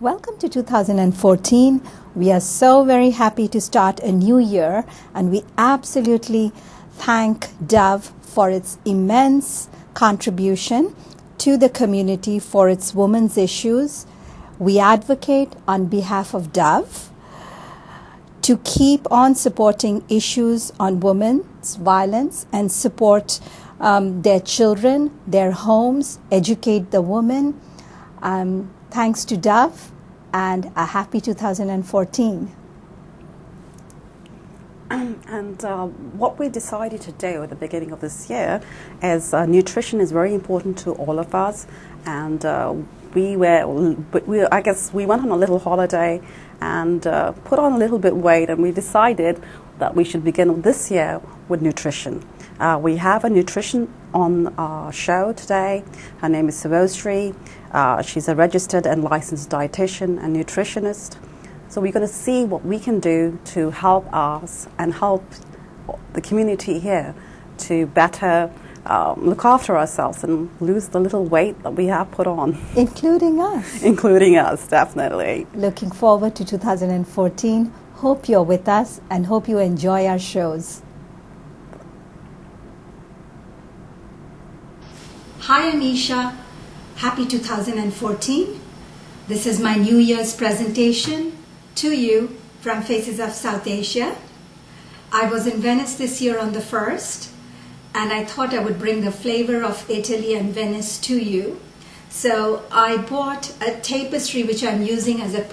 Welcome to 2014. We are so very happy to start a new year, and we absolutely thank Dove for its immense contribution to the community for its women's issues. We advocate on behalf of Dove to keep on supporting issues on women's violence and support their children, their homes, educate the women. Thanks to Dove, and a happy 2014. And what we decided to do at the beginning of this year is nutrition is very important to all of us, and I guess we went on a little holiday and put on a little bit weight, and we decided that we should begin this year with nutrition. We have a nutrition on our show today. Her name is Sabari. She's a registered and licensed dietitian and nutritionist. So we're going to see what we can do to help us and help the community here to better look after ourselves and lose the little weight that we have put on. Including us. Including us, definitely. Looking forward to 2014. Hope you're with us and hope you enjoy our shows. Hi Anisha, happy 2014. This is my New Year's presentation to you from Faces of South Asia. I was in Venice this year on the 1st, and I thought I would bring the flavor of Italy and Venice to you. So I bought a tapestry which I'm using as a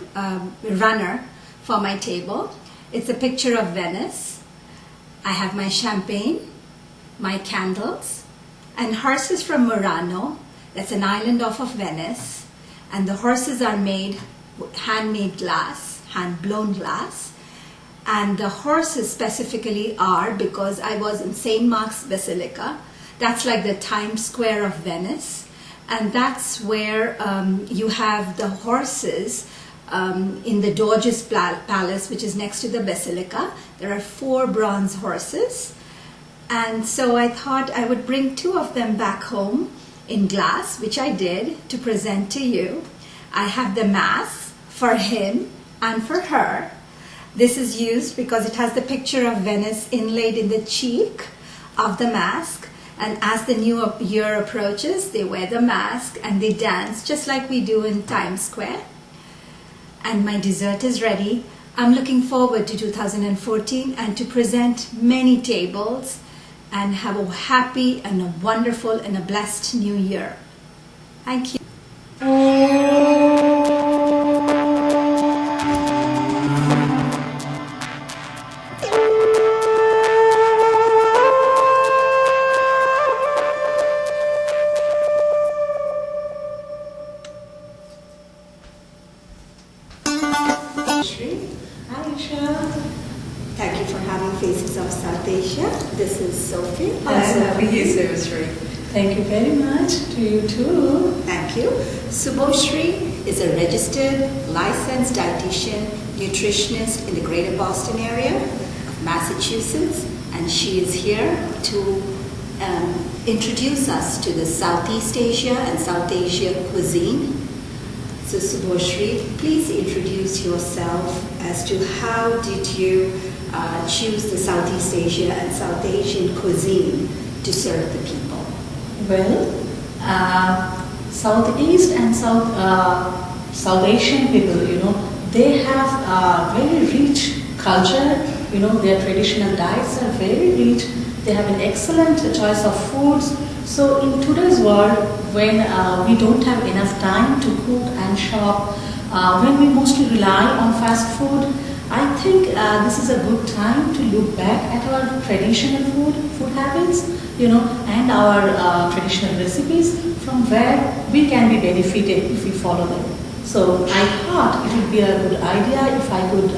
runner for my table. It's a picture of Venice. I have my champagne, my candles, and horses from Murano. That's an island off of Venice. And the horses are made handmade glass, hand-blown glass. And the horses specifically are, because I was in St. Mark's Basilica. That's like the Times Square of Venice. And that's where you have the horses in the Doge's Palace, which is next to the Basilica. There are 4 bronze horses. And so I thought I would bring 2 of them back home in glass, which I did, to present to you. I have the mask for him and for her. This is used because it has the picture of Venice inlaid in the cheek of the mask. And as the new year approaches, they wear the mask and they dance just like we do in Times Square. And my dessert is ready. I'm looking forward to 2014 and to present many tables and have a happy and a wonderful and a blessed new year. Thank you. Hi, Esha. Thank you for having Faces of South Asia. This is Sophie. Thank you, Sabari. Thank you very much. To you too. Thank you. Subhoshri is a registered, licensed dietitian, nutritionist in the greater Boston area of Massachusetts, and she is here to introduce us to the Southeast Asia and South Asia cuisine. So Subhoshri, please introduce yourself as to how did you choose the Southeast Asia and South Asian cuisine to serve the people? Well, Southeast and South Asian people, they have very rich culture. Their traditional diets are very rich. They have an excellent choice of foods. So in today's world, when we don't have enough time to cook and shop, when we mostly rely on fast food, I think this is a good time to look back at our traditional food habits, and our traditional recipes from where we can be benefited if we follow them. So I thought it would be a good idea if I could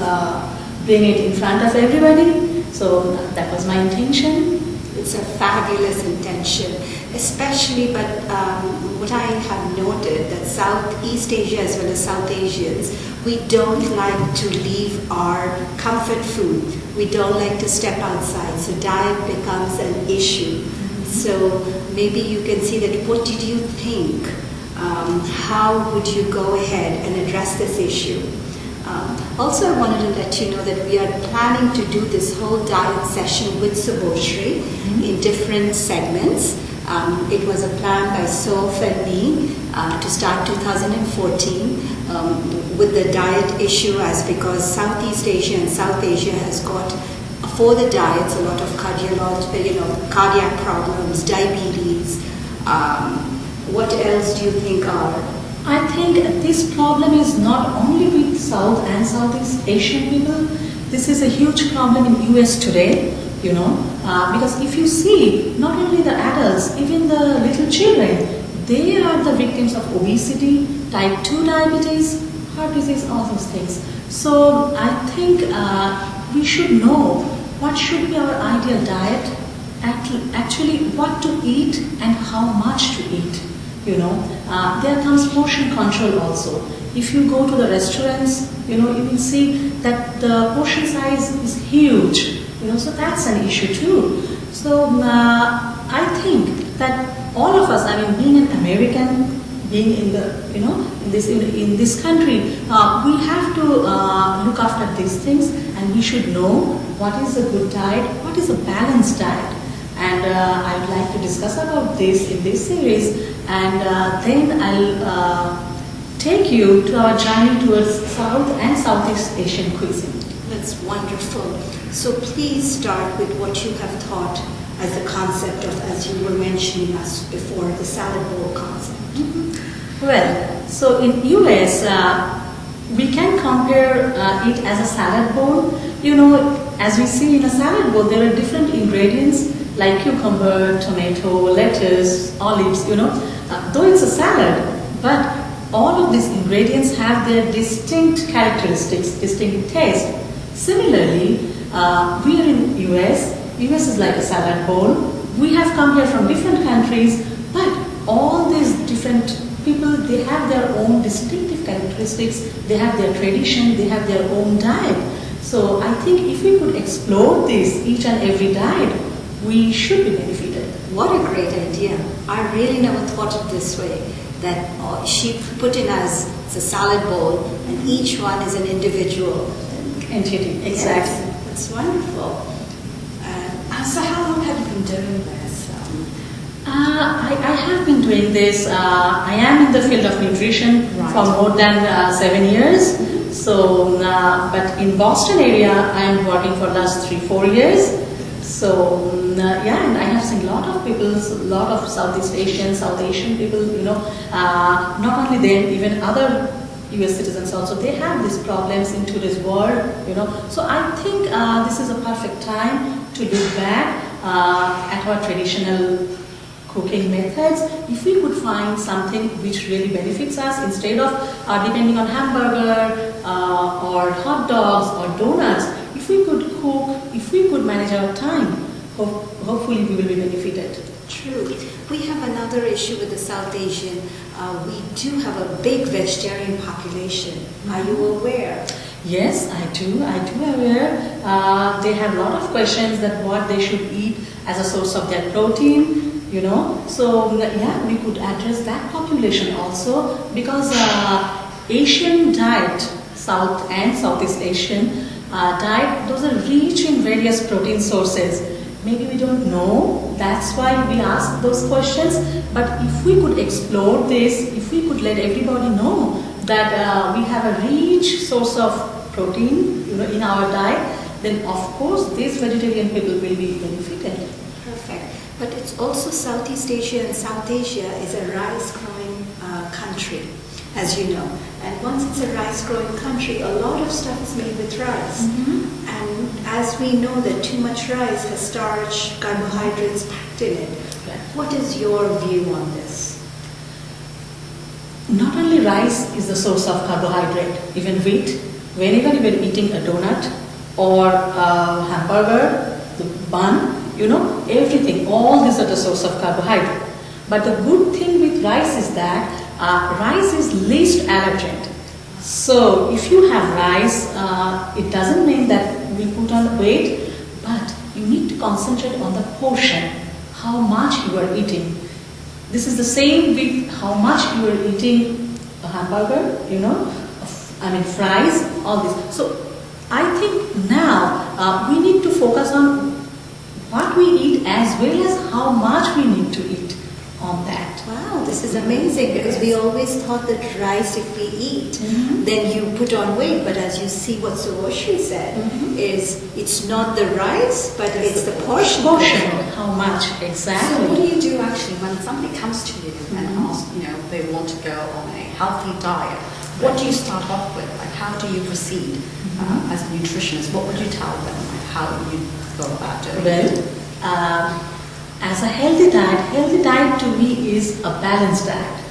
bring it in front of everybody. So that was my intention. It's a fabulous intention, especially, but what I have noted that Southeast Asia as well as South Asians, we don't like to leave our comfort food. We don't like to step outside, so diet becomes an issue. So maybe you can see that what did you think how would you go ahead and address this issue? Also, I wanted to let you know that we are planning to do this whole diet session with Subhoshri in different segments. It was a plan by Soph and me to start 2014 with the diet issue, as because Southeast Asia and South Asia has got, for the diets, a lot of cardiac problems, diabetes. What else do you think are? I think this problem is not only with South and Southeast Asian people. This is a huge problem in US today, because if you see, not only the adults, even the little children, they are the victims of obesity, type 2 diabetes, heart disease, all those things. So I think we should know what should be our ideal diet, actually what to eat and how much to eat. There comes portion control also. If you go to the restaurants, you will see that the portion size is huge. So that's an issue too. So I think that all of us, being an American, being in the, in this country, we have to look after these things, and we should know what is a good diet, what is a balanced diet. And I would like to discuss about this in this series, and then I'll take you to our journey towards South and Southeast Asian cuisine. That's wonderful. So please start with what you have taught as a concept of, as you were mentioning us before, the salad bowl concept. Well, so in US, we can compare it as a salad bowl. As we see in a salad bowl, there are different ingredients like cucumber, tomato, lettuce, olives, though it's a salad, but all of these ingredients have their distinct characteristics, distinct taste. Similarly, we are in US is like a salad bowl. We have come here from different countries, but all these different people, they have their own distinctive characteristics, they have their tradition, they have their own diet. So I think if we could explore this, each and every diet, we should be benefited. What a great idea. I really never thought of this way, that she put in as it's a salad bowl and each one is an individual entity. Exactly. Yes, that's wonderful. So how long have you been doing this? I have been doing this. I am in the field of nutrition for more than 7 years. So, but in Boston area, I am working for the last 3-4 years. So, and I have seen a lot of people, a lot of Southeast Asian, South Asian people, not only them, even other US citizens also, they have these problems in today's world, So I think this is a perfect time to look back at our traditional cooking methods. If we could find something which really benefits us, instead of depending on hamburger or hot dogs or donuts, if we could cook, if we could manage our time, hopefully we will be benefited. True. We have another issue with the South Asian. We do have a big vegetarian population. Are you aware? Yes, I do aware. They have a lot of questions that what they should eat as a source of their protein, So we could address that population also, because Asian diet, South and Southeast Asian diet, those are rich in various protein sources. Maybe we don't know, that's why we ask those questions. But if we could explore this, if we could let everybody know that we have a rich source of protein, in our diet, then of course these vegetarian people will be benefited. Perfect. But it's also Southeast Asia, and South Asia is a rice-growing country, as you know. And once it's a rice-growing country, a lot of stuff is made with rice. And as we know that too much rice has starch, carbohydrates packed in it. What is your view on this? Not only rice is the source of carbohydrate, even wheat. Whenever you are eating a donut or a hamburger, the bun, everything, all these are the source of carbohydrate. But the good thing with rice is that rice is least allergen. So if you have rice, it doesn't mean that we put on weight, but you need to concentrate on the portion, how much you are eating. this is the same with how much you are eating a hamburger, fries, all this. So I think now we need to focus on what we eat as well as how much we need to eat on that. Wow, this is amazing, because we always thought that rice, if we eat, then you put on weight. But as you see what Subhoshri said, is it's not the rice, but it's the portion. How much, exactly. So what do you do actually when somebody comes to you and asks, they want to go on a healthy diet? What do you start off with? Like, how do you proceed as a nutritionist? What would you tell them? Like, how do you go about doing it? Well, as a healthy diet to me is a balanced diet.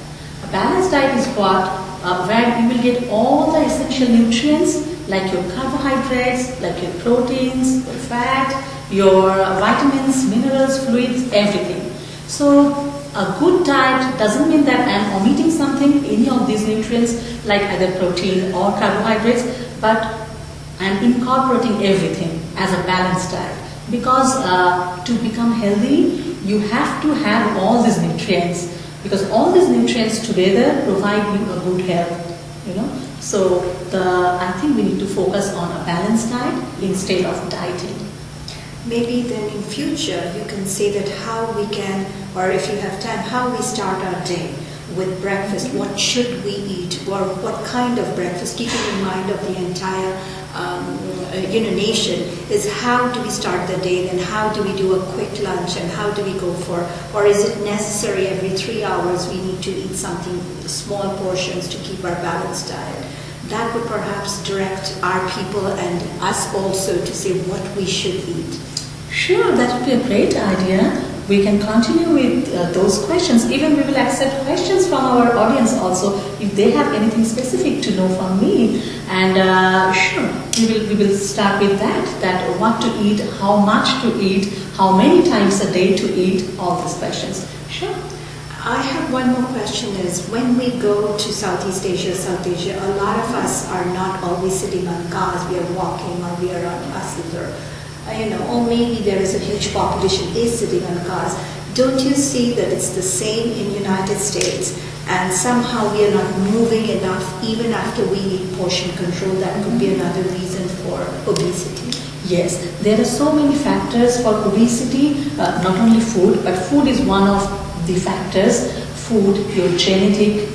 A balanced diet is what? Where you will get all the essential nutrients, like your carbohydrates, like your proteins, your fat, your vitamins, minerals, fluids, everything. So a good diet doesn't mean that I'm omitting something, any of these nutrients, like either protein or carbohydrates, but I'm incorporating everything as a balanced diet. Because to become healthy, you have to have all these nutrients, because all these nutrients together provide you a good health, So I think we need to focus on a balanced diet instead of dieting. Maybe then in future you can say that how we can, or if you have time, how we start our day with breakfast. What should we eat, or what kind of breakfast, keeping in mind of the entire nation, is how do we start the day, then how do we do a quick lunch, and how do we go for, or is it necessary every 3 hours we need to eat something, small portions, to keep our balanced diet? That would perhaps direct our people and us also to say what we should eat. Sure, that would be a great idea. We can continue with those questions. Even we will accept questions from our audience also, if they have anything specific to know from me. And sure, we will start with that what to eat, how much to eat, how many times a day to eat, all these questions. Sure. I have one more question, is when we go to Southeast Asia, South Asia, a lot of us are not always sitting on cars, we are walking, or we are on buses, or maybe there is a huge population is sitting on cars. Don't you see that it's the same in United States, and somehow we are not moving enough even after we need portion control? That could be another reason for obesity. Yes, there are so many factors for obesity, not only food, but food is one of the factors. Food, your genetic,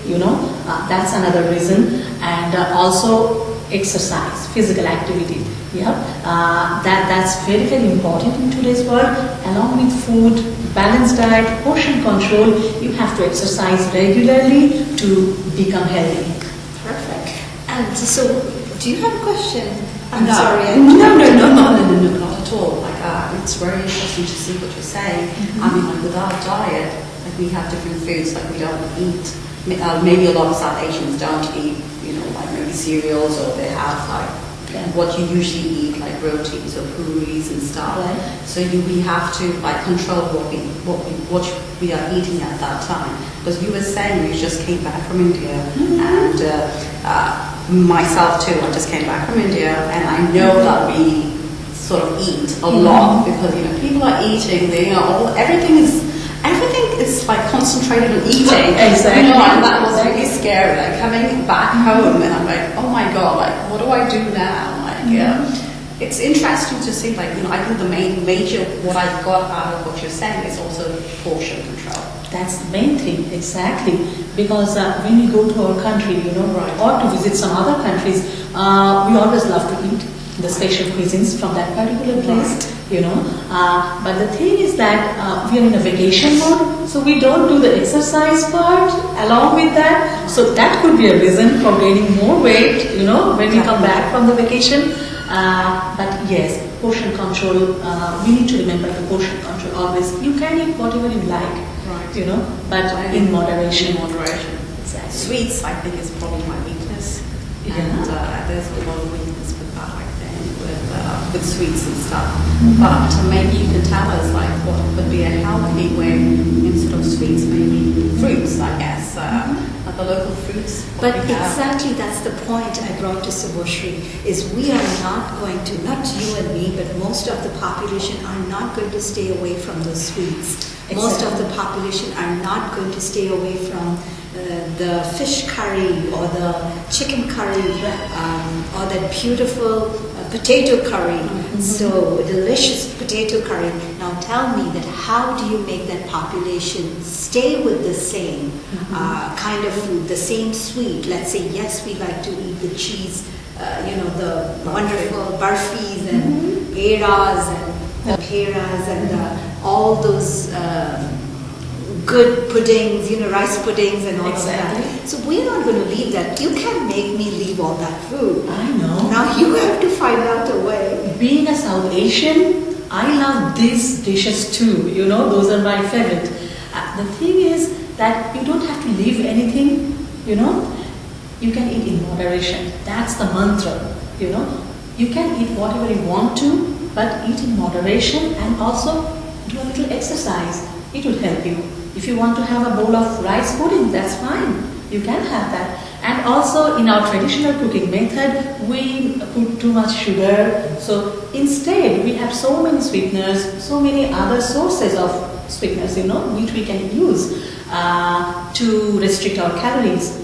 that's another reason, and also exercise, physical activity. That's very, very important in today's world. Along with food, balanced diet, portion control, you have to exercise regularly to become healthy. Perfect. And so, do you have a question? I'm No. sorry. No, not at all. Like, it's very interesting to see what you're saying. I mean, like with our diet, like we have different foods. Like we don't eat. Maybe a lot of South Asians don't eat, like maybe cereals, or they have like what you usually eat, like rotis or puris and stuff. Right. So we have to like control what we are eating at that time. Because you were saying you just came back from India, and myself too. I just came back from India, and I know that we sort of eat a lot, because people are eating. Everything is like concentrated on eating. Exactly. And that was really scary. Like coming back home, and I'm like, oh my god, like what do I do now? Like, it's interesting to see. Like, I think the major what I got out of what you're saying is also portion control. That's the main thing, exactly. Because when we go to our country, or to visit some other countries, we always love to eat the special cuisines from that particular place, But the thing is that we are in a vacation mode, so we don't do the exercise part along with that. So that could be a reason for gaining more weight, when we come back from the vacation. But yes, portion control, we need to remember the portion control always. You can eat whatever you like, but in moderation. Exactly. Sweets, I think, is probably my weakness. Yeah. And there's a lot of weakness with that, I think, with sweets and stuff. But maybe you can tell us, like, what would be a healthy way instead of sweets, maybe fruits, I guess. the local fruits. But we have. exactly that's the point I brought to Subhoshri, is we are not going to, not you and me, but most of the population are not going to stay away from those sweets. Exactly. Most of the population are not going to stay away from the fish curry or the chicken curry or that beautiful potato curry. So delicious potato curry. Now tell me that how do you make that population stay with the same kind of food, the same sweet? Let's say yes, we like to eat the cheese, the wonderful barfis and peras and all those good puddings, rice puddings and all of that. So we're not going to leave that. You can't make me leave all that food. I know. Now you have to find out a way. Being a South Asian, I love these dishes too. Those are my favorite. The thing is that you don't have to leave anything. You can eat in moderation. That's the mantra. You can eat whatever you want to, but eat in moderation and also do a little exercise. It will help you. If you want to have a bowl of rice pudding, that's fine. You can have that. And also in our traditional cooking method, we put too much sugar. So instead, we have so many sweeteners, so many other sources of sweeteners, which we can use to restrict our calories,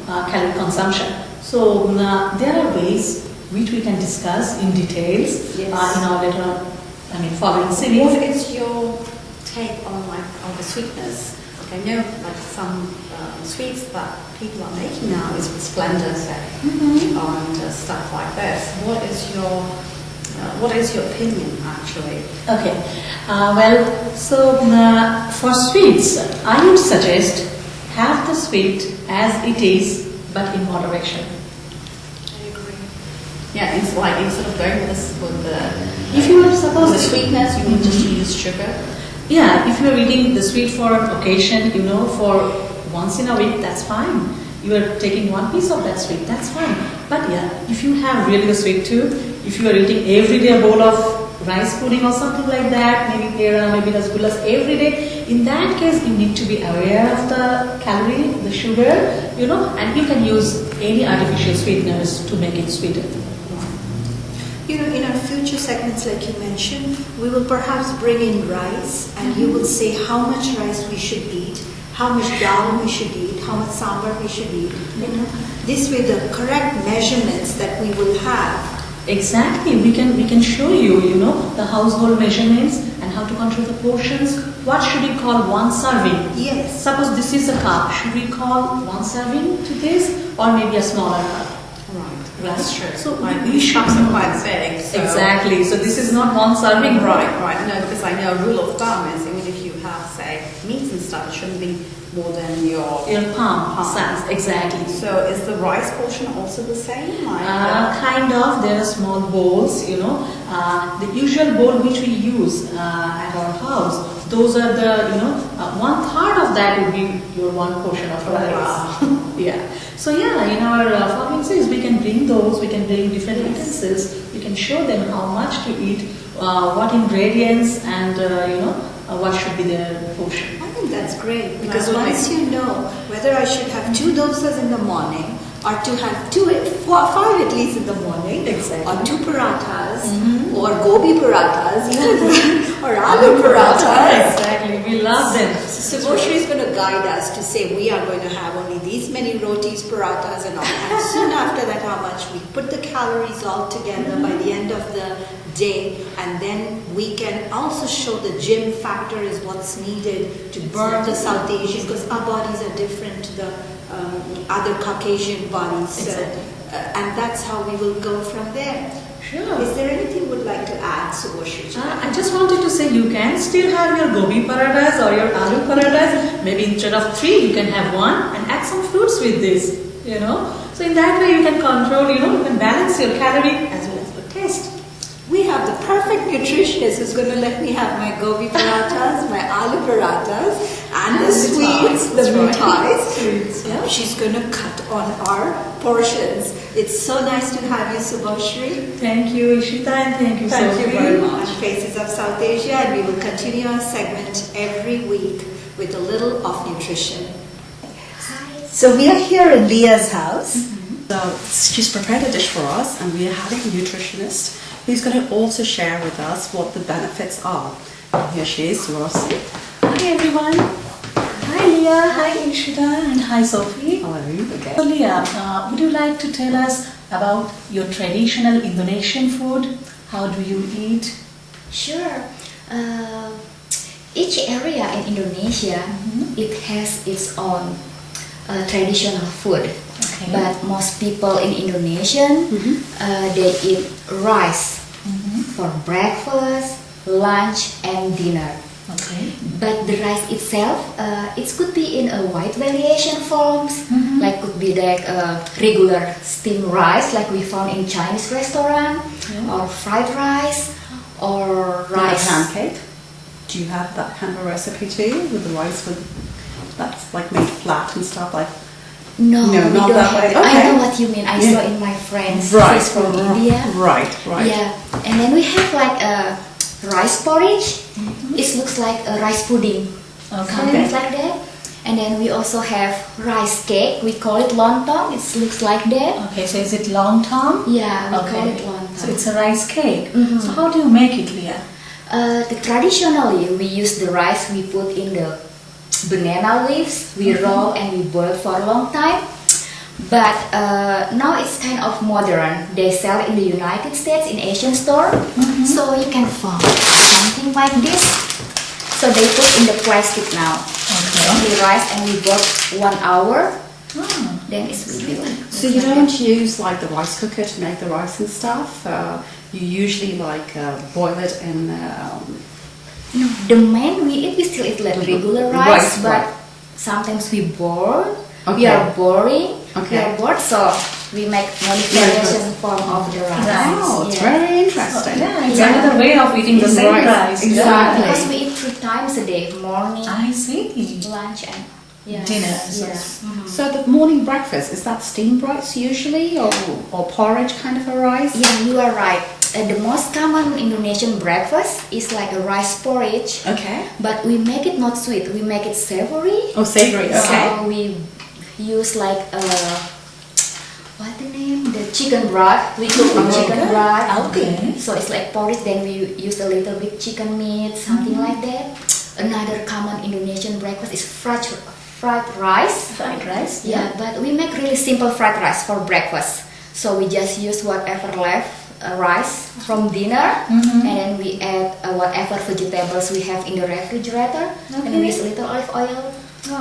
calorie consumption. So there are ways which we can discuss in details in our later, following series. What is your take on the sweetness? I know some sweets that people are making now is with Splendor, say, and stuff like this. What is your opinion actually? Okay, for sweets, I would suggest have the sweet as it is, but in moderation. I agree. Yeah, it's like instead of going with the if you are supposed the sweetness, you need just to use sugar. Yeah, if you are eating the sweet for an occasion, for once in a week, that's fine. You are taking one piece of that sweet, that's fine. But yeah, if you have really the sweet tooth, if you are eating every day a bowl of rice pudding or something like that, maybe pera, maybe rasgullas every day, in that case you need to be aware of the calorie, the sugar, and you can use any artificial sweeteners to make it sweeter. In our future segments, like you mentioned, we will perhaps bring in rice and you will say how much rice we should eat, how much dal we should eat, how much sambar we should eat. This way the correct measurements that we will have. Exactly, we can show you, the household measurements and how to control the portions. What should we call one serving? Yes. Suppose this is a cup, should we call one serving to this or maybe a smaller cup? Right, that's true. So these cups are quite big. So exactly, so this is not one serving. Right. No, because I know a rule of thumb is even if you have, say, meats and stuff, it shouldn't be more than your palm size. Exactly. So is the rice portion also the same? Kind of. There are small bowls, the usual bowl which we use at our house. Those are the, 1/3 of that would be your one portion of rice. Wow. Yeah. So yeah, in our farming series, we can bring those, we can bring different utensils, we can show them how much to eat, what ingredients and, what should be their portion. I think that's great because once you know whether I should have 2 dosas in the morning or to have 5 at least in the morning, or 2 parathas, or gobi parathas, or aloo parathas. Exactly, we love them. So Subhoshri is going to guide us to say we are going to have only these many rotis, parathas and all. And soon after that, how much we put the calories all together by the end of the day, and then we can also show the gym factor is what's needed to burn the South Asian, because our bodies are different to the other Caucasian bodies. So, and that's how we will go from there. Sure. Is there anything you would like to add, Subhoshri? I just wanted to say you can still have your gobi parathas or your aloo parathas. Maybe instead of 3, you can have 1 and add some fruits with this, So in that way you can control, you can balance your calorie as well as the taste. We have the perfect nutritionist who's going to let me have my gobi parathas, my aloo parathas, and the sweets, the mithais. Yeah. She's going to cut on our portions. It's so nice to have you, Subhoshri. Thank you, Ishita, and thank you, Thank Sophie. you very much. On Faces of South Asia, and we will continue our segment every week with a little of nutrition. Hi, So we are here in Leah's house. So she's prepared a dish for us, and we are having a nutritionist who's going to also share with us what the benefits are. Here she is, Rosie. Hi everyone. Hi Leah, hi Ishita, and hi Sophie. Hello. Okay. So Leah, would you like to tell us about your traditional Indonesian food? How do you eat? Sure. Each area in Indonesia, it has its own traditional food. Okay. But most people in Indonesia, they eat rice for breakfast, lunch, and dinner. Okay. But the rice itself, it could be in a wide variation forms, like could be like regular steamed rice, like we found in Chinese restaurant, or fried rice, or rice. Pancake. Do you have that kind of recipe too, with the rice that's like made flat and stuff like? No, we not don't that have way. it. Okay. I know what you mean. I saw in my friends Right. from India. Right. Yeah, and then we have like a rice porridge. It looks like a rice pudding, something like that. And then we also have rice cake. We call it lontong. It looks like that. Okay, so is it lontong? Yeah, we call it lontong. So it's a rice cake. So how do you make it, Leah? Traditionally, we use the rice we put in the banana leaves. We roll and we boil for a long time. But now it's kind of modern. They sell it in the United States in Asian store. So you can find something like this. So they put in the plastic now. The rice and we boil 1 hour. Then it's really like. So you don't use like the rice cooker to make the rice and stuff. You usually like boil it in. No, the main we eat, we still eat like regular rice, but sometimes we boil. We are boring. We are bored, so we make modification form of the rice. Oh, it's very interesting. Yeah, it's another way of eating the same rice. Exactly. Because we eat 3 times a day: morning, I see. lunch, and Dinner. So the morning breakfast, is that steamed rice usually, or porridge kind of a rice? Yeah, you are right. The most common Indonesian breakfast is like a rice porridge. Okay. But we make it not sweet. We make it savory. Oh, savory. Okay. So we use like what the name? The chicken broth. We cook from chicken broth. Okay. So it's like porridge. Then we use a little bit chicken meat, something like that. Another common Indonesian breakfast is fried rice. Fried rice. Yeah, but we make really simple fried rice for breakfast. So we just use whatever left rice from dinner, and then we add whatever vegetables we have in the refrigerator, and we use a little olive oil.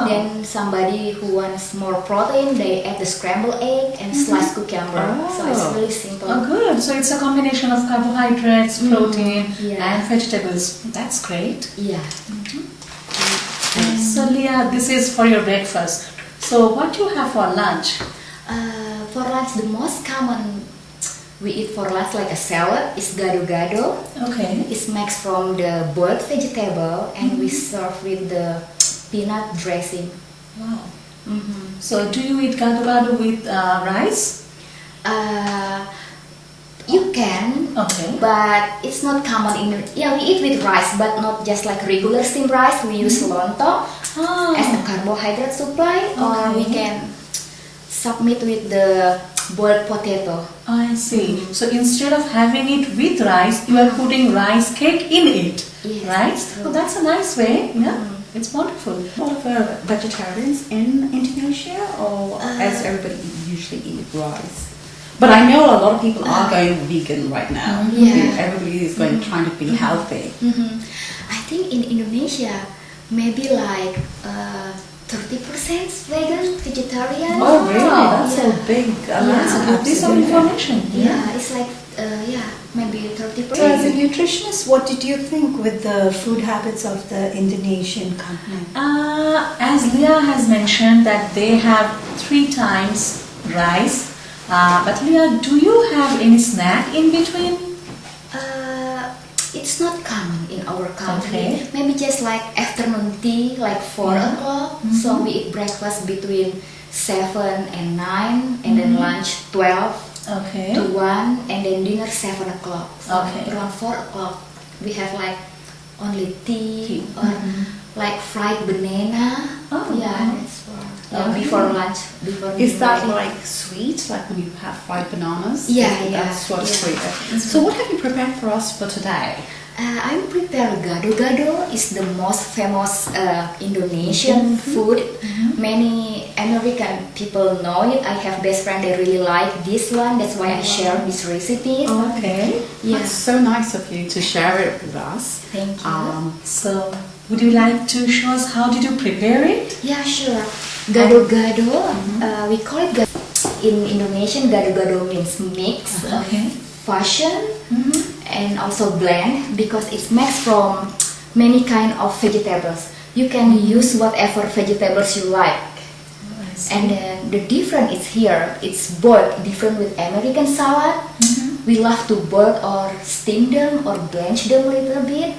Then somebody who wants more protein, they add the scrambled egg and sliced cucumber. So it's really simple. Oh, good. So it's a combination of carbohydrates, protein, Yeah. and vegetables. That's great. Yeah. So Leah, this is for your breakfast. So what do you have for lunch? For lunch, the most common we eat for lunch like a salad is gado-gado. Okay. It's made from the boiled vegetable and we serve with the peanut dressing. Wow. So do you eat gado-gado with rice? You can, Okay. but it's not common in. Yeah, we eat with rice, but not just like regular steamed rice. We use lontong as a carbohydrate supply, or we can submit with the boiled potato. I see. So instead of having it with rice, you are putting rice cake in it, Yes, right? that's true. So that's a nice way. Yeah, it's wonderful. A lot of vegetarians in Indonesia, or as everybody usually eat rice? But I know a lot of people are going vegan right now. Yeah. Everybody is going trying to be healthy. I think in Indonesia, maybe like 30% vegan, vegetarian. Oh, really? That's Yeah. a big That's a good piece of absolutely. information. Yeah, it's like maybe 30%. So as a nutritionist, what did you think with the food habits of the Indonesian company? As Leah has mentioned that they have 3 times rice. But Leah, do you have any snack in between? It's not common in our country. Okay. Maybe just like afternoon tea, like 4 o'clock. So we eat breakfast between 7 and 9, and then lunch 12 Okay. to 1, and then dinner 7 o'clock. So Okay. around 4 o'clock, we have like only tea or like fried banana. Oh, yeah, wow. that's for. before lunch. Is that like sweet, like when you have fried bananas? Yeah, That's what yeah. sweet. So what have you prepared for us for today? I prepare gado-gado. Is the most famous Indonesian food. Many American people know it. I have best friend they really like this one. That's why I share this recipe. Okay. Yeah. That's so nice of you to share it with us. Thank you. So, would you like to show us how did you prepare it? Yeah, sure. Gado-gado. We call it in Indonesian. Gado-gado means mix, Okay. fusion, and also blend because it's made from many kind of vegetables. You can use whatever vegetables you like. And then the difference is here. It's boiled different with American salad. We love to boil or steam them or blanch them a little bit.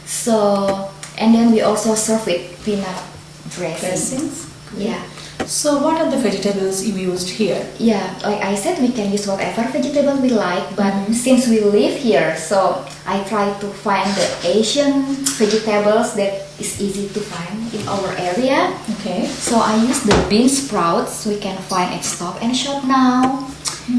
So, and then we also serve with peanut dressing. Dressings? Yeah. So, what are the vegetables you used here? Yeah, like I said, we can use whatever vegetable we like, but since we live here, so I try to find the Asian vegetables that is easy to find in our area. Okay. So I use the bean sprouts we can find at Stop and Shop now,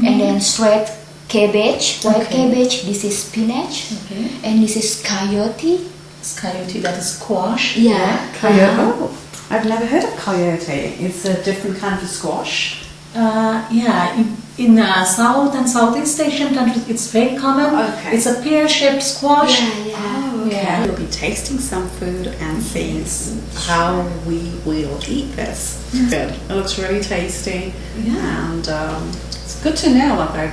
and then straight cabbage, white cabbage. This is spinach, Okay. and this is coyote. It's coyote, that is squash. Yeah. Coyote. I've never heard of coyote. It's a different kind of squash. Yeah, in South and Southeast Asian countries, it's very common. Okay. It's a pear-shaped squash. Yeah. Okay. We'll be tasting some food and seeing how we will eat this. Good. It looks really tasty. Yeah. And it's good to know. Like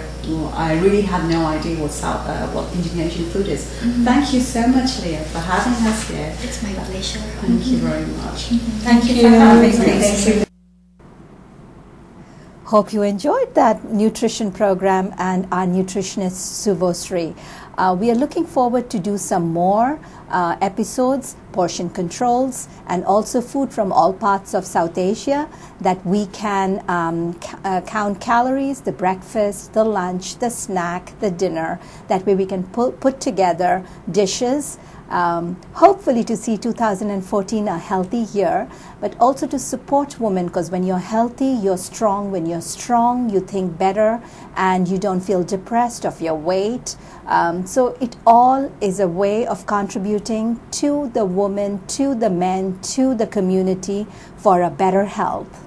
I really had no idea what Indonesian food is. Thank you so much, Leah, for having us here. It's my pleasure. Thank you very much. Thank you for having us. Thank you. Hope you enjoyed that nutrition program and our nutritionist Subosri. We are looking forward to do some more episodes, portion controls, and also food from all parts of South Asia that we can count calories, the breakfast, the lunch, the snack, the dinner. That way we can put together dishes, hopefully to see 2014 a healthy year, but also to support women, because when you're healthy, you're strong. When you're strong, you think better and you don't feel depressed of your weight. So it all is a way of contributing to the woman, to the men, to the community for a better health.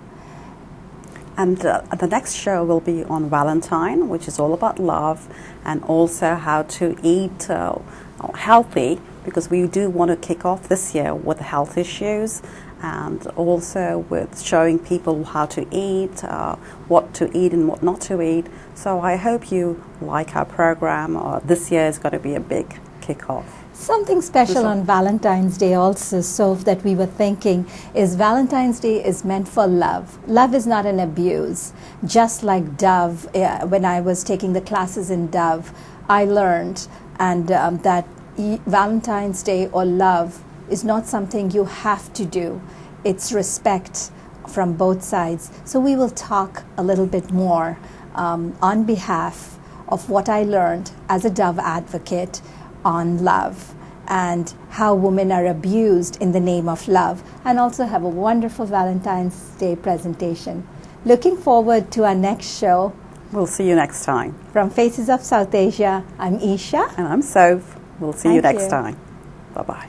And the next show will be on Valentine, which is all about love, and also how to eat healthy, because we do want to kick off this year with health issues, and also with showing people how to eat, what to eat and what not to eat. So I hope you like our program. This year is going to be a big kickoff. Something special on Valentine's Day also, so that we were thinking, is Valentine's Day is meant for love. Love is not an abuse. Just like Dove, when I was taking the classes in Dove, I learned that Valentine's Day or love is not something you have to do. It's respect from both sides. So we will talk a little bit more on behalf of what I learned as a Dove advocate on love and how women are abused in the name of love, and also have a wonderful Valentine's Day presentation. Looking forward to our next show. We'll see you next time. From Faces of South Asia, I'm Esha. And I'm Soph. We'll see you Thank next you. time. Bye-bye.